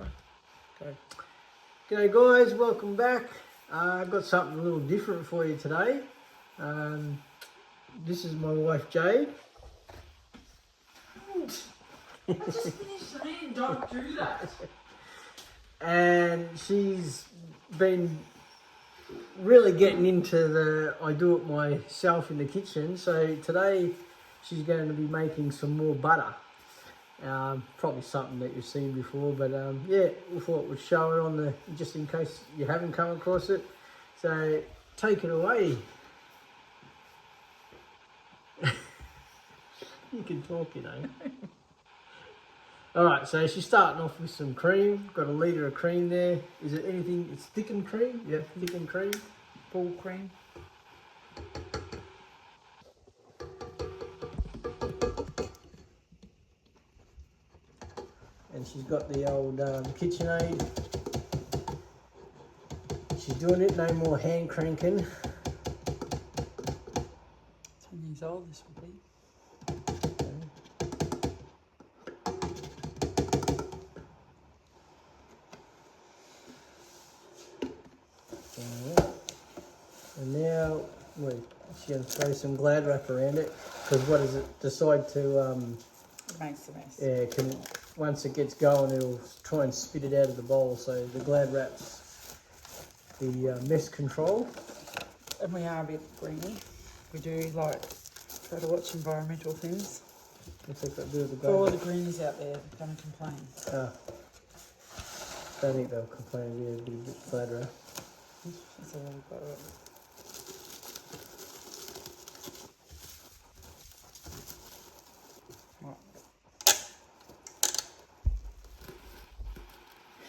number. Okay. G'day guys, welcome back. I've got something a little different for you today. This is my wife Jade. I just finished saying don't do that. And she's been really getting into the I do it myself in the kitchen. So today she's going to be making some more butter. Probably something that you've seen before, but yeah, we thought we'd show it on the, just in case you haven't come across it. So take it away. You can talk, you know. Alright, so she's starting off with some cream. Got a litre of cream there. Is it anything, it's thickened cream? Yeah, thickened cream. Full cream. And she's got the old KitchenAid. She's doing it, no more hand cranking. 10 years old this will be. And now she's going to throw some Glad wrap around it, because what does it decide to It makes a mess. yeah, once it gets going, it'll try and spit it out of the bowl. So the Glad wrap's the mess control. And we are a bit greeny. We do like try to watch environmental things. What's that got to do with the For Glad all wrap? the greenies out there, don't complain. Don't think they'll complain if you have a bit of Glad wrap. That's all we've got.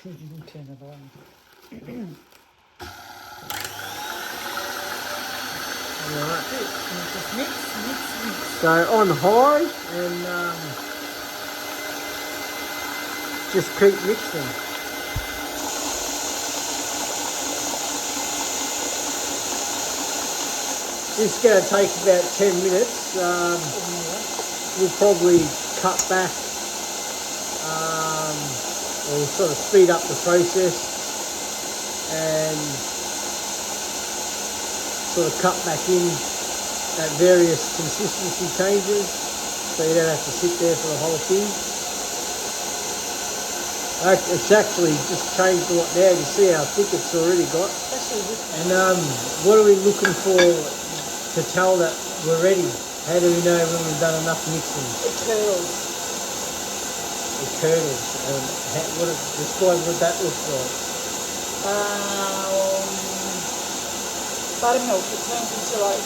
You didn't turn it on. Right. Just mix. So on high and just keep mixing. This is going to take about 10 minutes. We'll probably cut back or sort of speed up the process and sort of cut back in at various consistency changes, so you don't have to sit there for the whole thing. It's actually just changed a lot now. You see how thick it's already got. And what are we looking for to tell that we're ready? How do we know when we've done enough mixing? It curdles. It curdles. Describe what that looks like. Buttermilk, it turns into like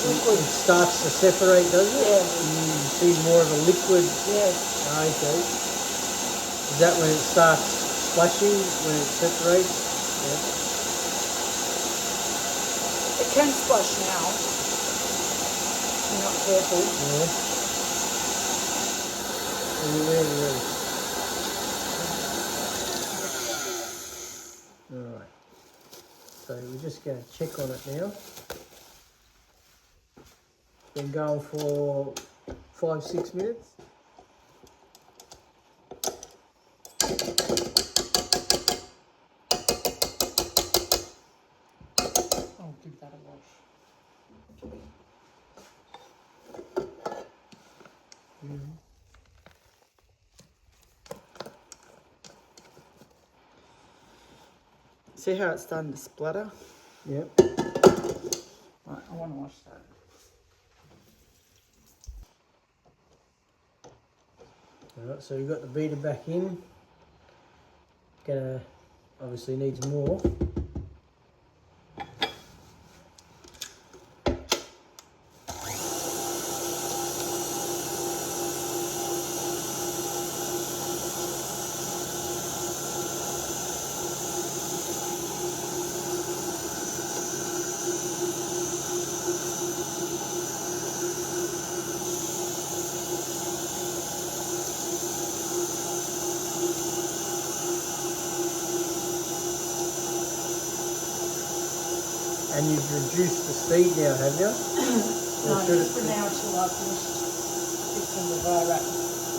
liquid. It starts to separate, does it? Yeah. You see more of a liquid. Yes. Okay. Is that when it starts splashing, when it separates? Yeah. It can splash now. If you're not careful. Yeah. Really. Alright. So we're just going to check on it now. Been going for 5-6 minutes. I'll give that a wash. See how it's starting to splatter? Yep. Right, I want to wash that. Alright, so we've got the beater back in. Gonna obviously needs more. And you've reduced the speed now, have you? No, just for now till I've finished fixing the wire wrap.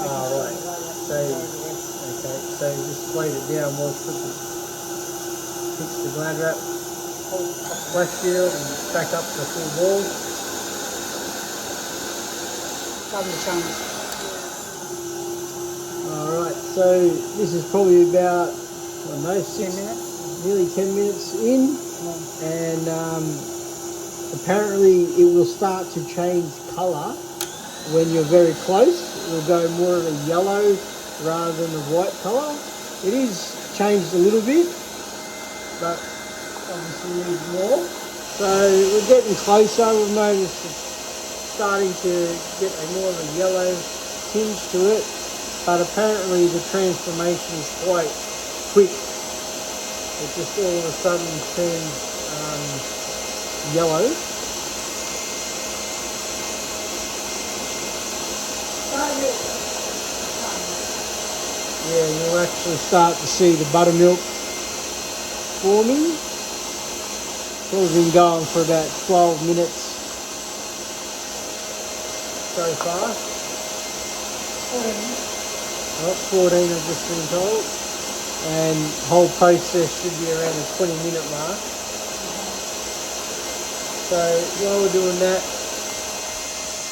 Ah, right. So, okay. So just weight it down while it's cooking. Fix the glad wrap, flash shield, and back up to full ball. Time to change. Alright, so this is probably about, I don't know, 10 minutes? nearly 10 minutes in, No. and apparently it will start to change colour when you're very close. It will go more of a yellow rather than the white colour. It is changed a little bit, but obviously needs more. So we're getting closer. We've noticed it's starting to get a more of a yellow tinge to it, but apparently the transformation is quite quick. It just all of a sudden turns yellow. Yeah, you'll actually start to see the buttermilk forming. It's been going for about 12 minutes so far. 14 I've just been told. And whole process should be around the 20-minute mark. So while we're doing that,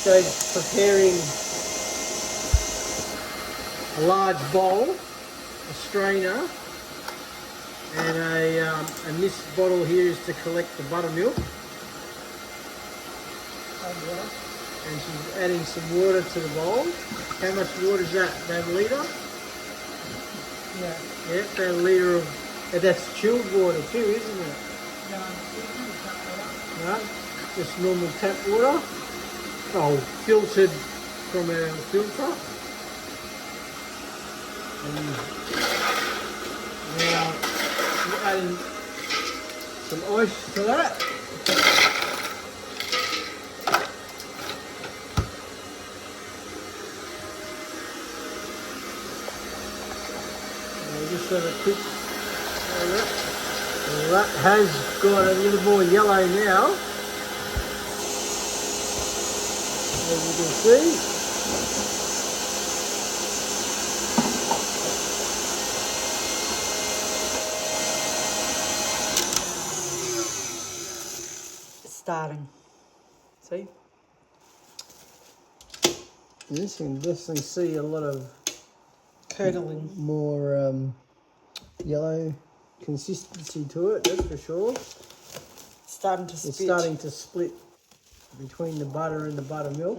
Jade's preparing a large bowl, a strainer, and this bottle here is to collect the buttermilk. And she's adding some water to the bowl. How much water is that? About a litre? Yeah. Yeah, about a litre of, that's chilled water too, isn't it? No, just normal tap water. Oh, filtered from a filter. And now we're adding some ice to that. And just have a quick. Well, that has got a little more yellow now, as you can see. Starting. See? Yes, you can definitely see a lot of Curdling. more yellow consistency to it, that's for sure. Starting to spit. It's starting to split between the butter and the buttermilk.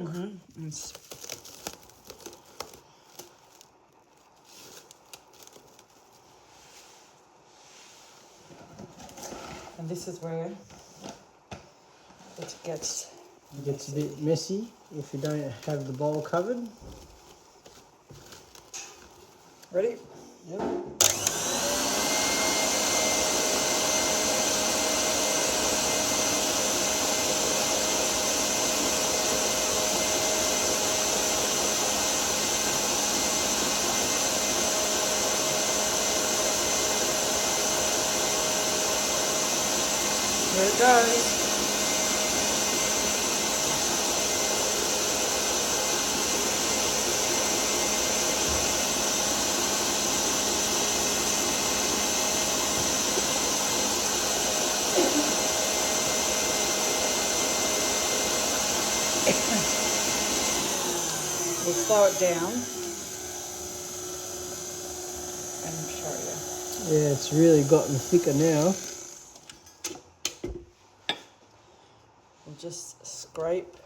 And this is where it gets It gets a bit messy if you don't have the bowl covered. ready. Yep. Here it goes. We'll slow it down and show you. Yeah, it's really gotten thicker now. We'll just scrape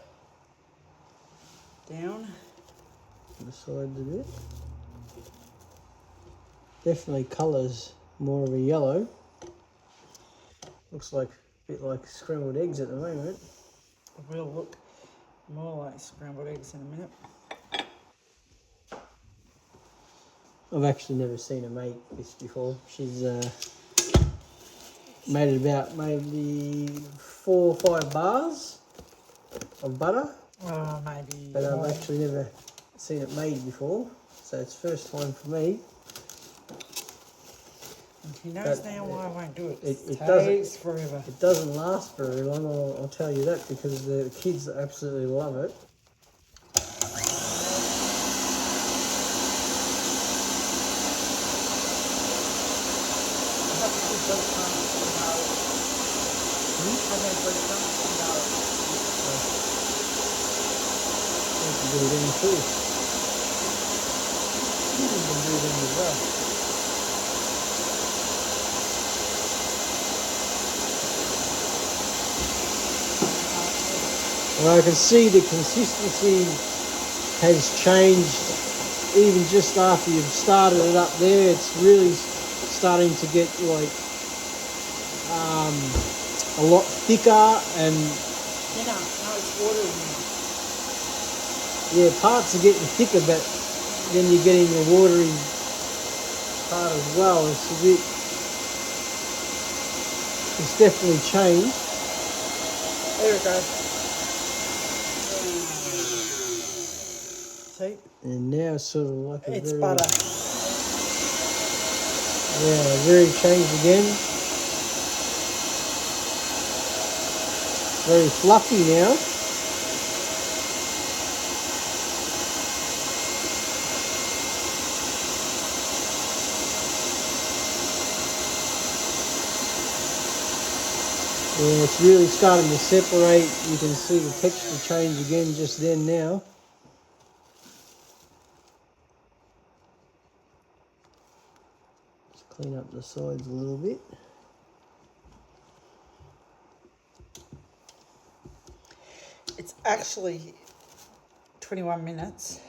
down. The sides a bit. Definitely colours more of a yellow. Looks like a bit like scrambled eggs at the moment. It will look more like scrambled eggs in a minute. I've actually never seen her make this before. She's made it about maybe 4 or 5 bars of butter. Oh, maybe. But I've more. actually never seen it made before. So it's first time for me. He knows But now why I won't do it. it It doesn't- takes forever. It doesn't last very long, I'll tell you that, because the kids absolutely love it. You can do it in too. You can do it in as well. Well, I can see the consistency has changed even just after you've started it up there. It's really starting to get like a lot thicker and No, it's watery now. yeah, parts are getting thicker, but then you're getting the watery part as well. It's definitely changed. There it goes. See? And now it's sort of like It's very, butter. yeah, very changed again. Very fluffy now. Yeah, it's really starting to separate. You can see the texture change again just then now. Just clean up the sides a little bit. It's actually 21 minutes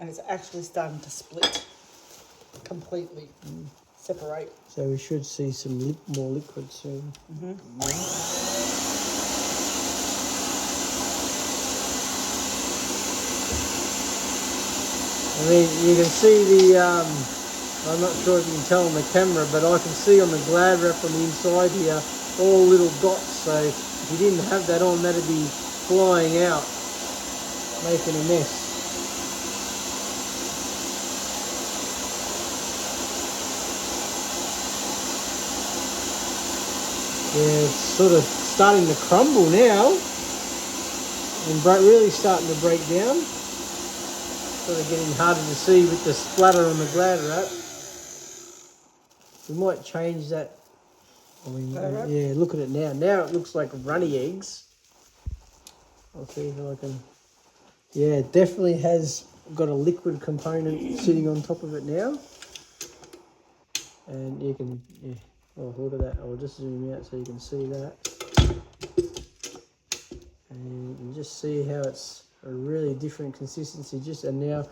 and it's actually starting to split completely, separate. So we should see some more liquid soon. I mean, you can see the, I'm not sure if you can tell on the camera, but I can see on the Glad wrap on the inside here, all little dots. So if you didn't have that on, that'd be flying out, making a mess. Yeah, it's sort of starting to crumble now and really starting to break down. Sort of getting harder to see with the splatter on the Glad wrap. We might change that. I mean, yeah, look at it now. Now it looks like runny eggs. I'll see if I can. Yeah, it definitely has got a liquid component sitting on top of it now. And you can, yeah. Oh, look at that. I'll just zoom out so you can see that. And you can just see how it's a really different consistency. And now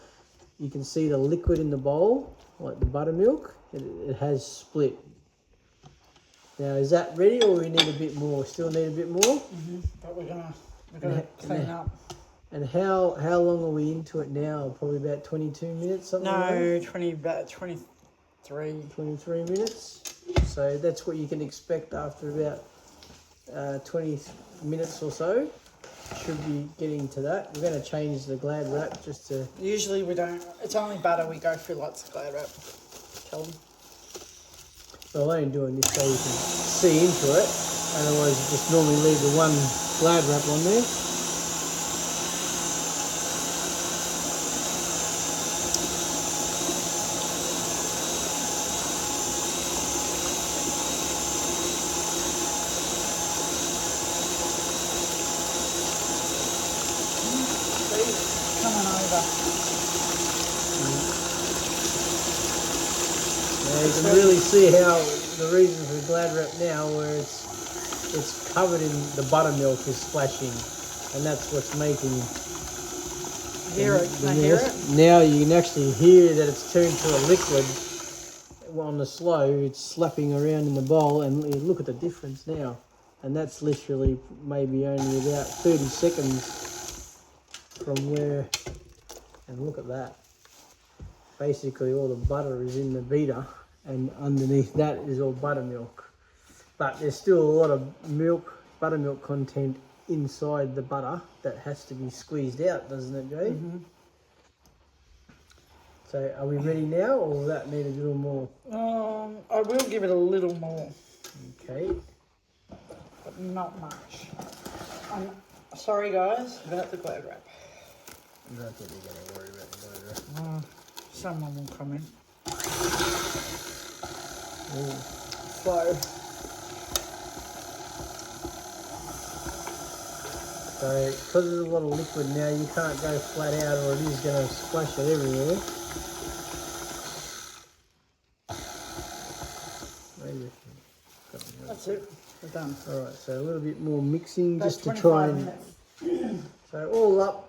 you can see the liquid in the bowl, like the buttermilk. It has split. Now, is that ready, or we need a bit more? Still need a bit more? But we're gonna clean up. And how long are we into it now? Probably about 22 minutes, something like that? About 23. 23 minutes. So that's what you can expect after about 20 minutes or so. Should be getting to that. We're going to change the Glad wrap just to... Usually we don't, it's only butter, we go through lots of Glad wrap. Tell them. Well, I'm only doing this so you can see into it. Otherwise, you just normally leave the one Glad wrap on there. Come on over. Now you can really see how the reason for Glad wrap now, where it's covered in the buttermilk is splashing, and that's what's making. Hear it? Can I hear it? Now you can actually hear that it's turned to a liquid. On the slow, it's slapping around in the bowl, and look at the difference now. And that's literally maybe only about 30 seconds from where. And look at that. Basically all the butter is in the beater, and underneath that is all buttermilk. But there's still a lot of buttermilk content inside the butter that has to be squeezed out, doesn't it, Jade? So are we ready now, or will that need a little more? I will give it a little more. Okay. But not much. I'm sorry guys about the Glad wrap. I don't think you're going to worry about the Glad wrap. Someone will come in. Ooh. flow. So, because there's a lot of liquid now, you can't go flat out or it is going to splash it everywhere. Maybe That's it. We're done. Alright, so a little bit more mixing About just to try 25 and... minutes. So all up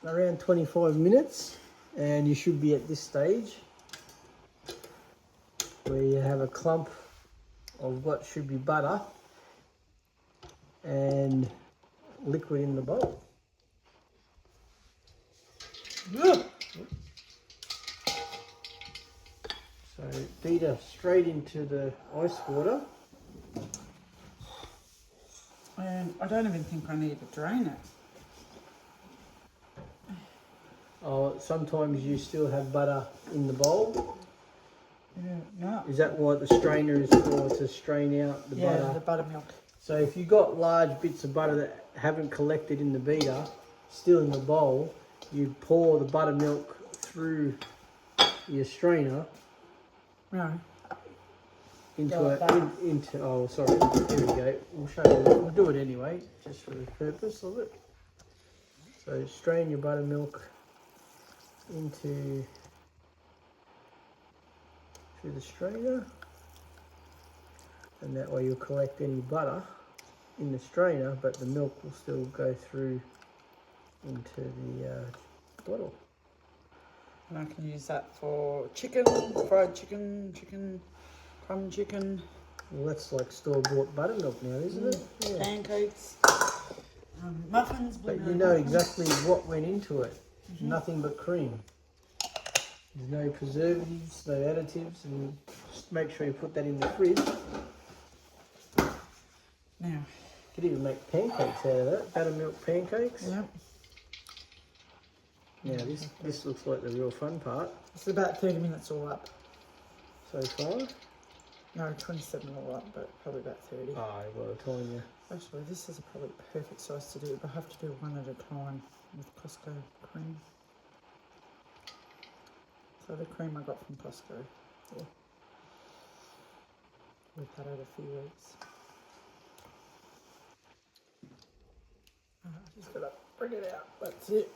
around 25 minutes and you should be at this stage where you have a clump of what should be butter and liquid in the bowl. Ugh. So feed her straight into the ice water. And I don't even think I need to drain it. Oh, sometimes you still have butter in the bowl. Yeah, no. Is that what the strainer is for, to strain out the butter? Yeah, the buttermilk. So if you've got large bits of butter that haven't collected in the beater, still in the bowl, you pour the buttermilk through your strainer No. into Like that. oh sorry, here we go. We'll show you. We'll do it anyway, just for the purpose of it. So strain your buttermilk through the strainer, and that way you'll collect any butter in the strainer, but the milk will still go through into the bottle. And I can use that for chicken, fried chicken, crumb chicken. Well, that's like store-bought buttermilk now, isn't it? Yeah. Pancakes, muffins. But you know exactly what went into it. Nothing but cream. There's no preservatives, no additives, and just make sure you put that in the fridge. Now. You could even make pancakes out of that, buttermilk pancakes. Yep. Now this looks like the real fun part It's about 30 minutes all up. so far. No, 27 all up, but probably about 30. Oh, by the time you... Actually, this is probably the perfect size to do, but I have to do one at a time with Costco cream. So the cream I got from Costco. Yeah. We've had it a few weeks. I just gotta bring it out. That's it.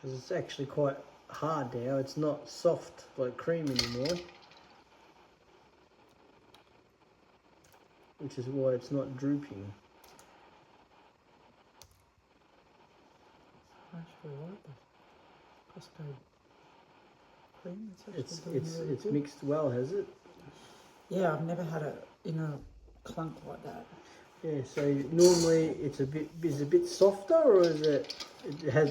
Because it's actually quite hard now. It's not soft like cream anymore. Which is why it's not drooping. I actually like the Costco cream. It's mixed well, has it? Yeah, I've never had it in a clunk like that. Yeah, so normally it's a bit softer, or is it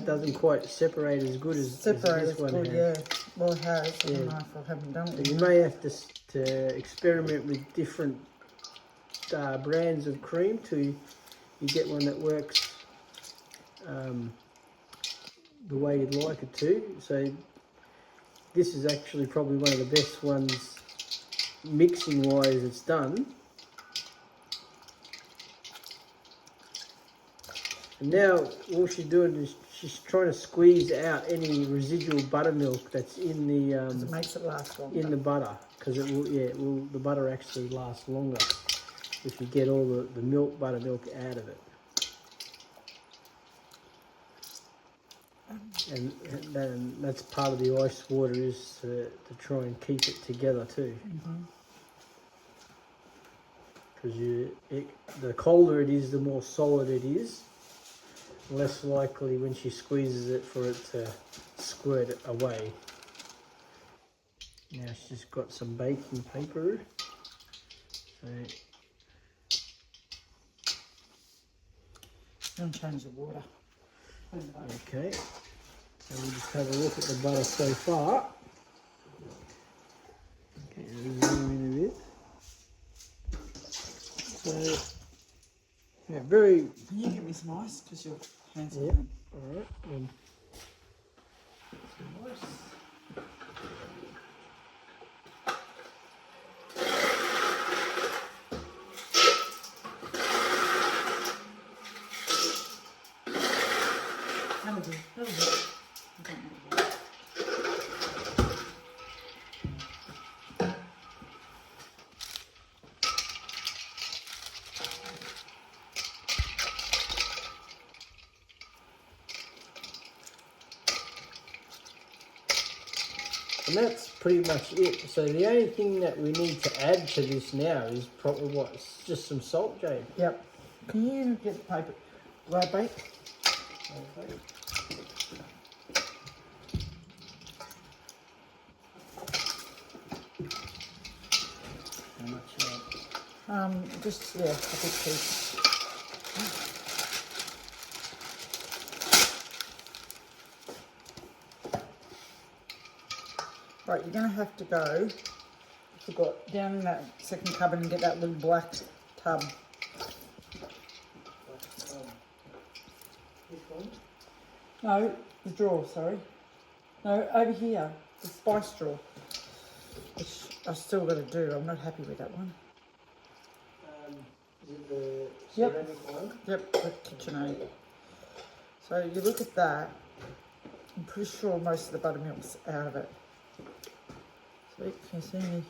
doesn't quite separate as good as this one has? Yeah. Well, it has. I Yeah. don't know if I haven't done it. So you may have to experiment with different brands of cream till you get one that works the way you'd like it to. So this is actually probably one of the best ones mixing wise it's done. And now all she's doing is she's trying to squeeze out any residual buttermilk that's in the It makes it last longer. in the butter, because the butter actually lasts longer if you get all the buttermilk out of it. And then that's part of the ice water, is to try and keep it together too. Because the colder it is, the more solid it is. Less likely when she squeezes it for it to squirt it away. Now she's got some baking paper. So Don't change the water. okay, so we'll just have a look at the butter so far. Okay, zoom in a bit. So, yeah, very... Can you give me some ice? Because your hands are Yep, burning. alright. Some ice. That'll do. That'll do. I don't know. And that's pretty much it. So the only thing that we need to add to this now is probably what? It's just some salt, Jade. Yep. Can you get the paper? Right, mate? Okay. How much? Just yeah, a big piece. Right, you're gonna have to go. I forgot down in that second cupboard and get that little black tub. This one? No, the drawer. Sorry. No, over here, the spice drawer. Which I still got to do. I'm not happy with that one. Is it the Yep. ceramic one? Yep, the KitchenAid. So you look at that. I'm pretty sure most of the buttermilk's out of it. Sweet, can you see me?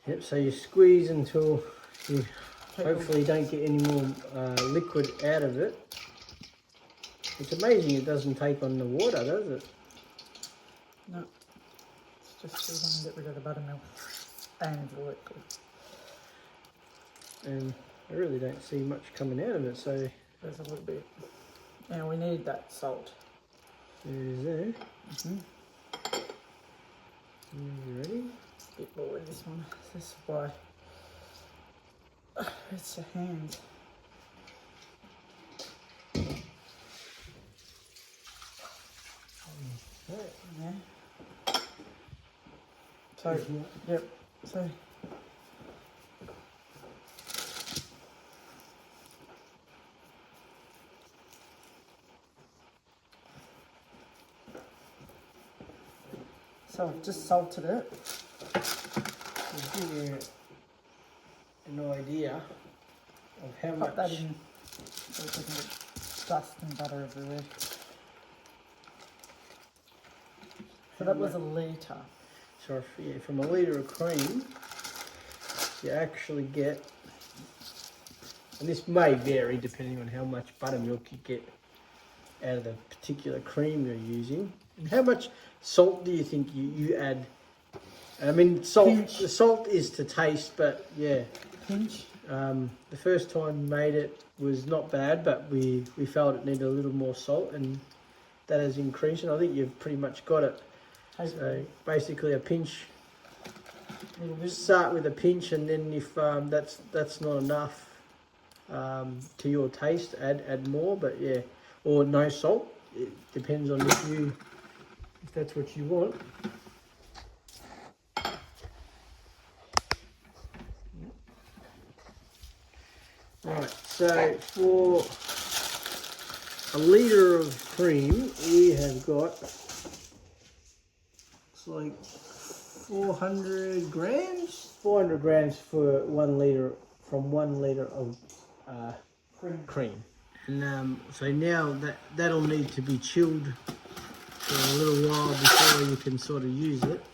Yep, so you squeeze until you Take hopefully don't get any more liquid out of it. It's amazing it doesn't take on the water, does it? No, it's just we want to get rid of the buttermilk and the liquid. And I really don't see much coming out of it, so There's a little bit. Now we need that salt. there's there. Mm-hmm. You ready? A bit more in this one. This is why it's a hand. Right. Yeah. So, yep. So. So I've just salted it. To give you an idea of how Pop much. that in so it doesn't get dust and butter everywhere. So that was a litre. So from a litre of cream, you actually get, and this may vary depending on how much buttermilk you get out of the particular cream you're using. And how much salt do you think you add? I mean, salt. Pinch. The salt is to taste, but yeah. Pinch. The first time we made it was not bad, but we felt it needed a little more salt, and that has increased. And I think you've pretty much got it. So basically a pinch. Start with a pinch, and then if that's not enough to your taste, add more. But yeah, or no salt. It depends on if that's what you want. Right. So for a litre of cream, we have got. Like 400 grams? 400 grams for 1 litre, from 1 litre of cream. And so now that'll need to be chilled for a little while before you can sort of use it.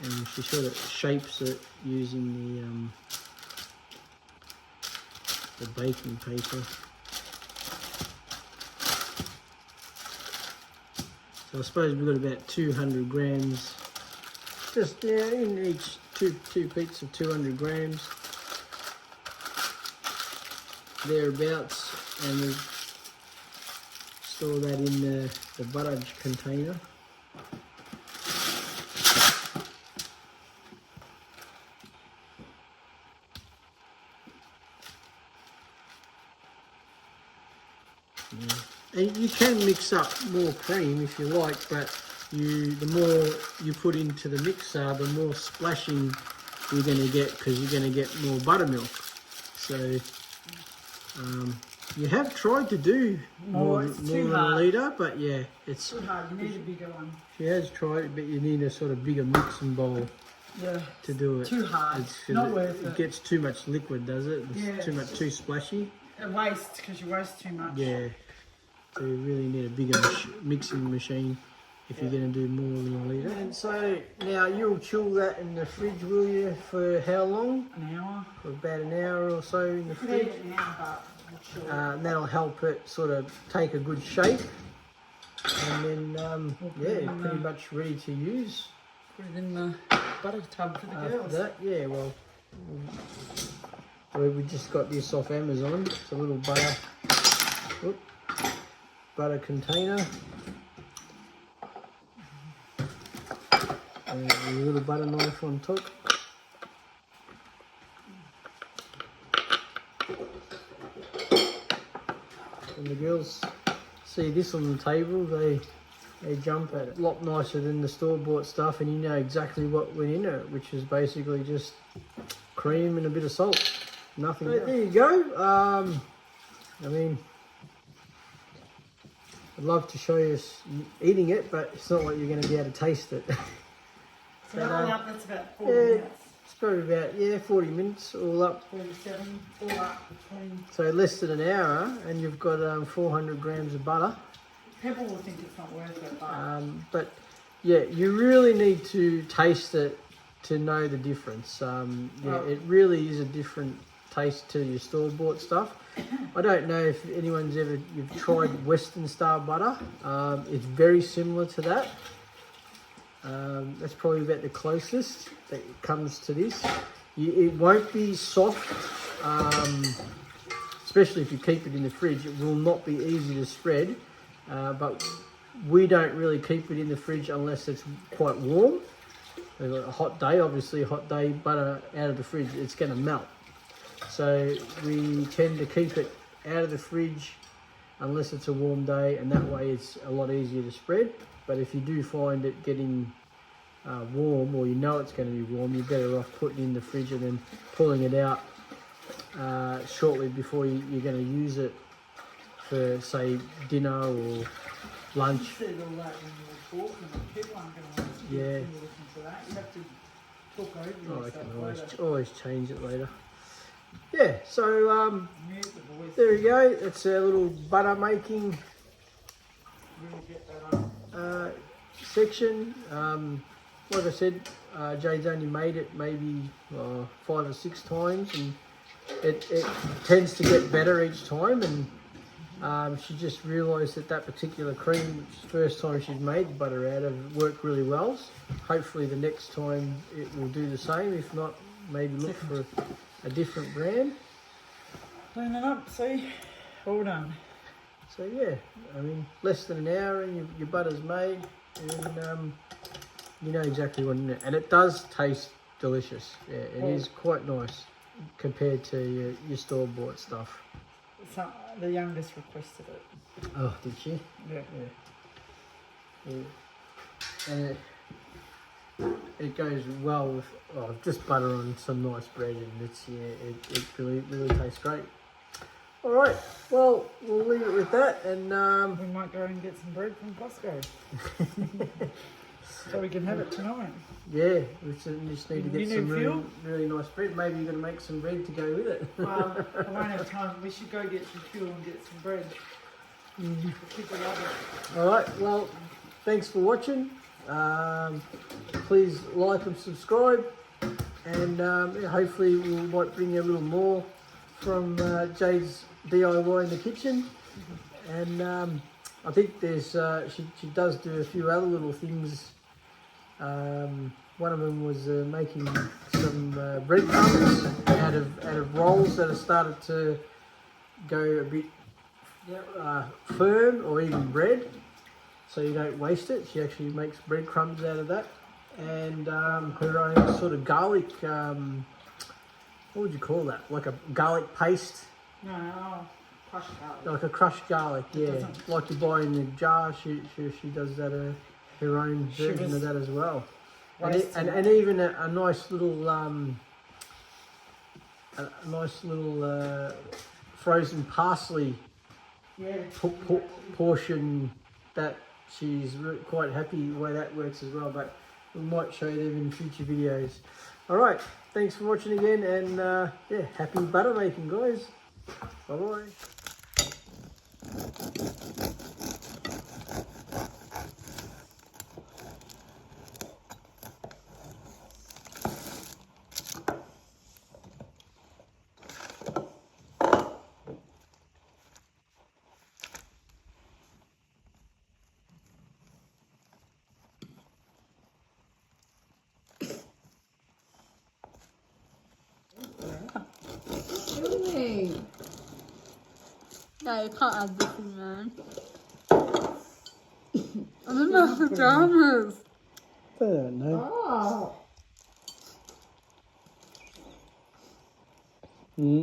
And she sort of shapes it using the baking paper. So I suppose we've got about 200 grams, just in each two bits of 200 grams, thereabouts, and we store that in the butter container. And you can mix up more cream if you like, but the more you put into the mixer, the more splashing you're going to get, because you're going to get more buttermilk. So you have tried to do more than a litre, but yeah, it's too hard. You need a bigger one. She has tried it, but you need a sort of bigger mixing bowl. Yeah. To do it. Too hard. Not worth it. It gets too much liquid, does it? It's Yeah. too splashy. It wastes because you waste too much. Yeah. So you really need a bigger mixing machine if you're going to do more than a litre. And so now you'll chill that in the fridge, will you, for how long? An hour. For about an hour or so in the Could fridge. eat it now, but And that'll help it sort of take a good shape. And then, yeah, pretty much ready to use. Put it in the butter tub for the After girls. that, yeah, well, we just got this off Amazon. It's a little butter container. And a little butter knife on top. When the girls see this on the table, they jump at it. A lot nicer than the store-bought stuff, and you know exactly what went in it, which is basically just cream and a bit of salt. Nothing else. There you go. I mean, I'd love to show you eating it, but it's not like you're going to be able to taste it. So all up, that's about 40 minutes. It's probably about, 40 minutes all up. 47, all up between. So less than an hour, and you've got 400 grams of butter. People will think it's not worth it, but yeah, you really need to taste it to know the difference. It really is a different taste to your store-bought stuff. I don't know if anyone's you've tried Western style butter. It's very similar to that. That's probably about the closest that comes to this. It won't be soft, especially if you keep it in the fridge. It will not be easy to spread, but we don't really keep it in the fridge unless it's quite warm. A hot day, obviously a hot day, butter out of the fridge, it's going to melt. So we tend to keep it out of the fridge unless it's a warm day, and that way it's a lot easier to spread. But if you do find it getting warm, or you know it's going to be warm, you're better off putting it in the fridge and then pulling it out shortly before you're going to use it for, say, dinner or lunch. You said all that when you were talking, and people aren't going to listen to that. You have to talk over yourself. I can always change it later. Yeah, so there you go. It's a little butter making section. Like I said, Jade's only made it maybe 5 or 6 times, and it tends to get better each time. And she just realised that particular cream, which is the first time she's made the butter out of, worked really well. Hopefully the next time it will do the same. If not, maybe look for a different brand. Clean it up, see? All done. So yeah, I mean, less than an hour and your butter's made, and you know exactly what in it. And it does taste delicious. Yeah, it is quite nice compared to your store-bought stuff. So the youngest requested it. Oh, did she? Yeah. And it goes well with just butter on some nice bread, and it really tastes great. All right, well, we'll leave it with that, and we might go and get some bread from Costco. So we can have it tonight. Yeah, we just need to get some really nice bread. Maybe you're going to make some bread to go with it. Well, I won't have time. We should go get some fuel and get some bread. People love it. All right, well, thanks for watching. Please like and subscribe, and hopefully we might bring you a little more from Jade's DIY in the kitchen. And I think there's she does do a few other little things. One of them was making some breadcrumbs out of rolls that have started to go a bit firm, or even bread, so you don't waste it. She actually makes breadcrumbs out of that, and her own sort of garlic. What would you call that? Like a garlic paste? No, crushed garlic. Like a crushed garlic, yeah. Like you buy in the jar. She does that her own version of that as well. And even a nice little frozen parsley portion that she's quite happy the way that works as well. But we might show them in future videos. All right, thanks for watching again, and yeah, happy butter making, guys. Bye bye. No, you can't add this in, man. I'm in my pajamas. I don't know. Oh. Mm.